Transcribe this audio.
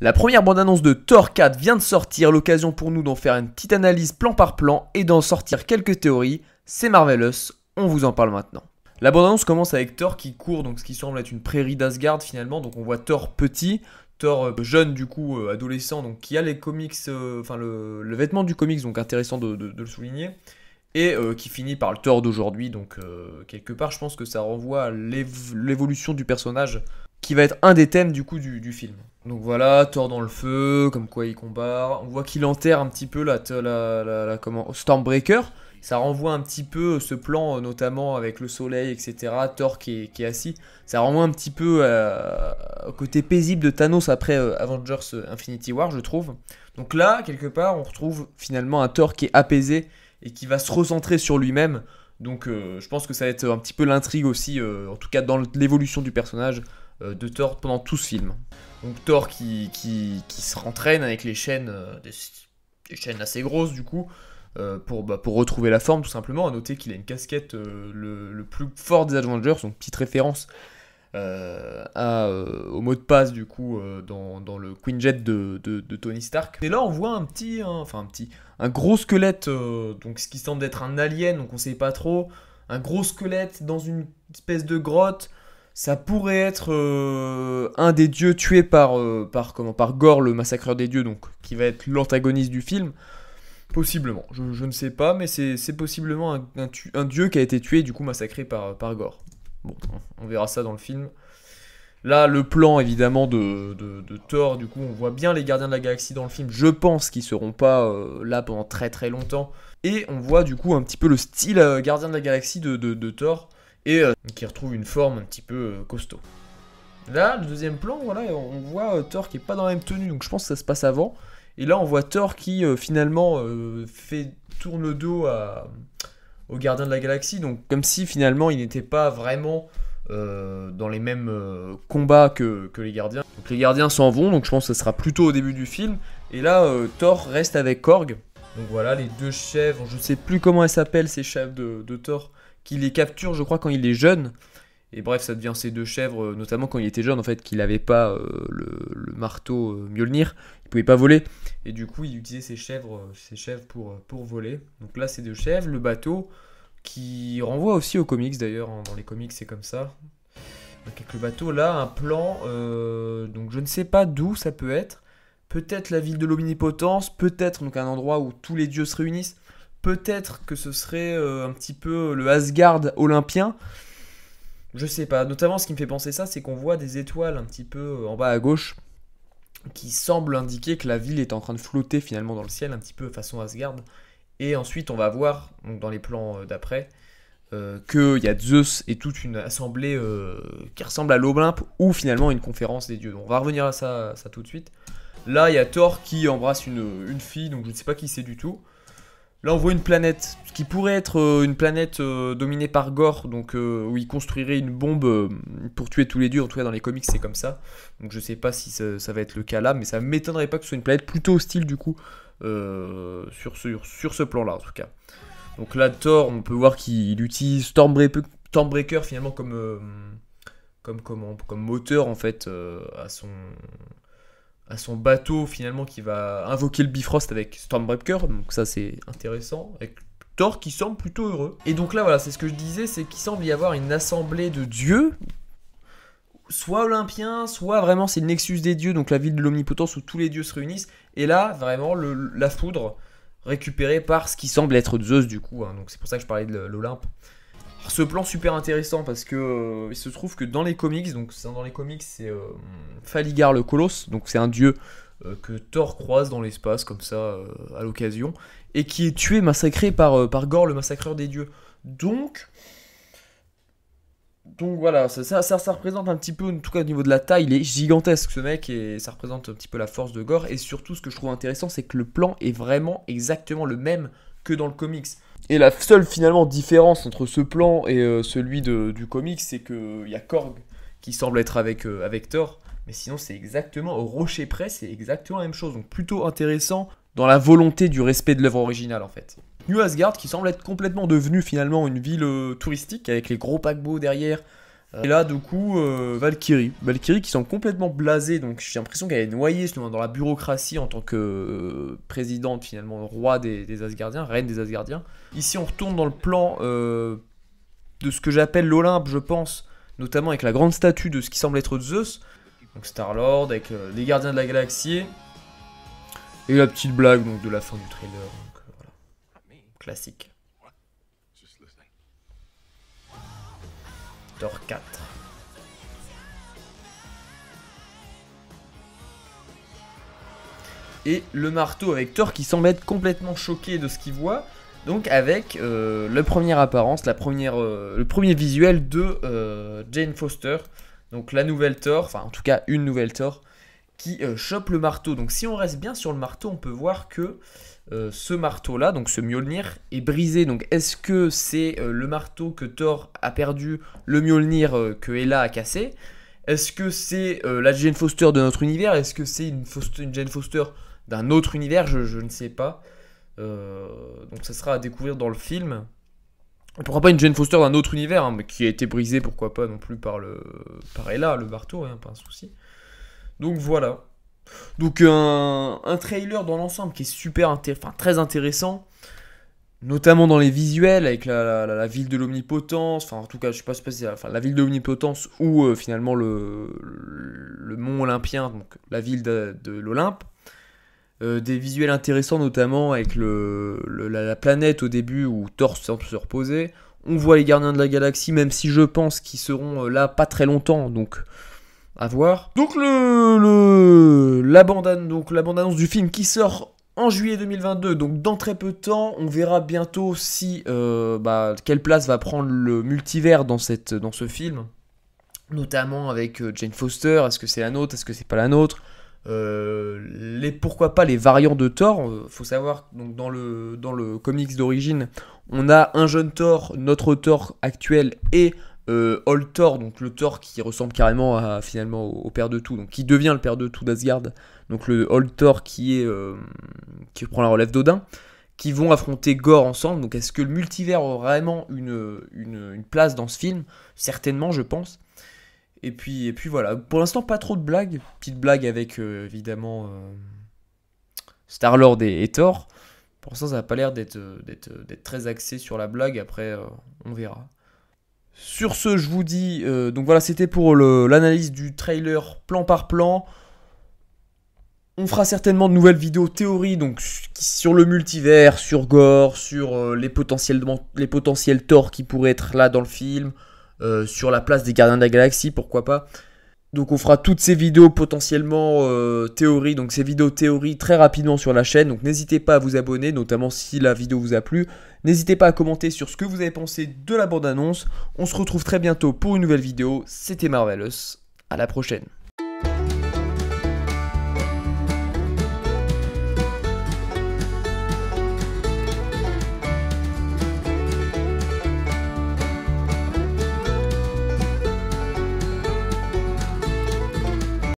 La première bande-annonce de Thor 4 vient de sortir, l'occasion pour nous d'en faire une petite analyse plan par plan et d'en sortir quelques théories. C'est Marvelous, on vous en parle maintenant. La bande-annonce commence avec Thor qui court, donc ce qui semble être une prairie d'Asgard finalement. Donc on voit Thor petit, Thor jeune du coup, adolescent, donc qui a les comics, enfin le vêtement du comics, donc intéressant de le souligner. Et qui finit par le Thor d'aujourd'hui, donc quelque part je pense que ça renvoie à l'évolution du personnage, qui va être un des thèmes du coup du film. Donc voilà, Thor dans le feu, comme quoi il combat. On voit qu'il enterre un petit peu comment, Stormbreaker. Ça renvoie un petit peu ce plan, notamment avec le soleil, etc. Thor qui est assis. Ça renvoie un petit peu au côté paisible de Thanos après Avengers Infinity War, je trouve. Donc là, quelque part, on retrouve finalement un Thor qui est apaisé et qui va se recentrer sur lui-même. Donc je pense que ça va être un petit peu l'intrigue aussi, en tout cas dans l'évolution du personnage de Thor pendant tout ce film. Donc Thor qui se rentraîne avec les chaînes, des chaînes assez grosses du coup, pour retrouver la forme tout simplement. À noter qu'il a une casquette le plus fort des Avengers, donc petite référence au mot de passe du coup dans le Quinjet de Tony Stark. Et là on voit un gros squelette, donc ce qui semble être un alien, donc on sait pas trop. Un gros squelette dans une espèce de grotte. Ça pourrait être un des dieux tués par Gore, le massacreur des dieux, donc qui va être l'antagoniste du film. Possiblement, je ne sais pas, mais c'est possiblement un dieu qui a été tué, du coup massacré par Gore. Bon, on verra ça dans le film. Là, le plan évidemment de Thor, du coup, on voit bien les Gardiens de la Galaxie dans le film. Je pense qu'ils seront pas là pendant très très longtemps. Et on voit du coup un petit peu le style Gardien de la Galaxie de Thor. Et qui retrouve une forme un petit peu costaud. Là, le deuxième plan, voilà, on voit Thor qui est pas dans la même tenue, donc je pense que ça se passe avant. Et là, on voit Thor qui finalement tourne le dos aux Gardiens de la Galaxie, donc comme si finalement il n'était pas vraiment dans les mêmes combats que les Gardiens. Donc les Gardiens s'en vont, donc je pense que ça sera plutôt au début du film. Et là, Thor reste avec Korg. Donc voilà, les deux chèvres, je sais plus comment elles s'appellent ces chèvres de Thor, qui les capture, je crois, quand il est jeune. Et bref, ça devient ces deux chèvres, notamment quand il était jeune, en fait, qu'il n'avait pas le marteau Mjolnir. Il pouvait pas voler. Et du coup, il utilisait ces chèvres pour voler. Donc là, c'est deux chèvres, le bateau, qui renvoie aussi aux comics, d'ailleurs. Hein, dans les comics, c'est comme ça. Donc avec le bateau, là, un plan, donc je ne sais pas d'où ça peut être. Peut-être la ville de l'omnipotence, peut-être donc un endroit où tous les dieux se réunissent. Peut-être que ce serait un petit peu le Asgard olympien. Je sais pas. Notamment, ce qui me fait penser ça, c'est qu'on voit des étoiles un petit peu en bas à gauche qui semblent indiquer que la ville est en train de flotter finalement dans le ciel, un petit peu façon Asgard. Et ensuite, on va voir, donc, dans les plans d'après, qu'il y a Zeus et toute une assemblée qui ressemble à l'Olympe ou finalement une conférence des dieux. Donc, on va revenir à ça tout de suite. Là, il y a Thor qui embrasse une fille, donc je ne sais pas qui c'est du tout. Là, on voit une planète, ce qui pourrait être une planète dominée par Gore, donc où il construirait une bombe pour tuer tous les dieux. En tout cas, dans les comics, c'est comme ça. Donc, je sais pas si ça va être le cas là, mais ça m'étonnerait pas que ce soit une planète plutôt hostile du coup sur ce plan-là, en tout cas. Donc là, Thor, on peut voir qu'il utilise Stormbreaker finalement comme moteur en fait à son bateau finalement qui va invoquer le Bifrost avec Stormbreaker, donc ça c'est intéressant, avec Thor qui semble plutôt heureux. Et donc là voilà, c'est ce que je disais, c'est qu'il semble y avoir une assemblée de dieux, soit olympiens, soit vraiment c'est le Nexus des dieux, donc la ville de l'omnipotence où tous les dieux se réunissent, et là vraiment la foudre récupérée par ce qui semble être Zeus du coup, hein, donc c'est pour ça que je parlais de l'Olympe. Ce plan super intéressant parce que il se trouve que dans les comics, c'est Faligar le Colosse, donc c'est un dieu que Thor croise dans l'espace comme ça à l'occasion et qui est tué, massacré par Gore le massacreur des dieux. Donc voilà, ça représente un petit peu, en tout cas au niveau de la taille, il est gigantesque ce mec et ça représente un petit peu la force de Gore. Et surtout ce que je trouve intéressant, c'est que le plan est vraiment exactement le même que dans le comics. Et la seule finalement différence entre ce plan et celui du comics, c'est qu'il y a Korg qui semble être avec Thor, mais sinon c'est exactement, au rocher près, c'est exactement la même chose. Donc plutôt intéressant dans la volonté du respect de l'œuvre originale en fait. New Asgard qui semble être complètement devenu finalement une ville touristique avec les gros paquebots derrière, Et là, du coup, Valkyrie qui semble complètement blasée, donc j'ai l'impression qu'elle est noyée dans la bureaucratie en tant que présidente, finalement, roi des Asgardiens, reine des Asgardiens. Ici, on retourne dans le plan de ce que j'appelle l'Olympe, je pense, notamment avec la grande statue de ce qui semble être Zeus. Donc Star-Lord, avec les gardiens de la galaxie. Et la petite blague donc, de la fin du trailer. Donc, voilà. Classique. Thor 4. Et le marteau avec Thor qui semble être complètement choqué de ce qu'il voit. Donc avec la première apparence, le premier visuel de Jane Foster. Donc la nouvelle Thor, enfin en tout cas une nouvelle Thor, qui chope le marteau. Donc si on reste bien sur le marteau, on peut voir que ce marteau-là, donc ce Mjolnir, est brisé. Donc est-ce que c'est le marteau que Thor a perdu, le Mjolnir que Hela a cassé? Est-ce que c'est la Jane Foster de notre univers? Est-ce que c'est une Jane Foster d'un autre univers? Je ne sais pas. Donc ça sera à découvrir dans le film. Pourquoi pas une Jane Foster d'un autre univers, hein, mais qui a été brisée, pourquoi pas non plus par Hela, le marteau, hein, pas un souci. Donc voilà. Donc un trailer dans l'ensemble qui est super très intéressant, notamment dans les visuels avec la ville de l'omnipotence, enfin en tout cas je sais pas spécial, enfin la ville de l'omnipotence ou finalement le mont Olympien, donc la ville de l'Olympe. Des visuels intéressants notamment avec la planète au début où Thor semble se reposer. On voit les gardiens de la galaxie, même si je pense qu'ils seront là pas très longtemps, donc à voir. Donc la bande-annonce du film qui sort en juillet 2022, donc dans très peu de temps. On verra bientôt si quelle place va prendre le multivers dans ce film, notamment avec Jane Foster. Est-ce que c'est la nôtre, est-ce que c'est pas la nôtre? Pourquoi pas les variantes de Thor. Faut savoir donc dans le comics d'origine, on a un jeune Thor, notre Thor actuel, et Old Thor, donc le Thor qui ressemble carrément finalement au père de tout, donc qui devient le père de tout d'Asgard, donc le Old Thor qui prend la relève d'Odin, qui vont affronter Gore ensemble. Donc est-ce que le multivers aura vraiment une place dans ce film? Certainement, je pense. Et puis voilà, pour l'instant pas trop de blagues, petite blague avec évidemment Star-Lord et Thor. Pour l'instant ça n'a pas l'air d'être très axé sur la blague, après on verra. Sur ce je vous dis, donc voilà c'était pour l'analyse du trailer plan par plan. On fera certainement de nouvelles vidéos théories donc sur le multivers, sur Gore, sur les potentiels Thor qui pourraient être là dans le film. Sur la place des gardiens de la galaxie, pourquoi pas. Donc on fera toutes ces vidéos potentiellement théories, donc ces vidéos théories très rapidement sur la chaîne. Donc n'hésitez pas à vous abonner, notamment si la vidéo vous a plu. N'hésitez pas à commenter sur ce que vous avez pensé de la bande-annonce. On se retrouve très bientôt pour une nouvelle vidéo. C'était Marvelous, à la prochaine.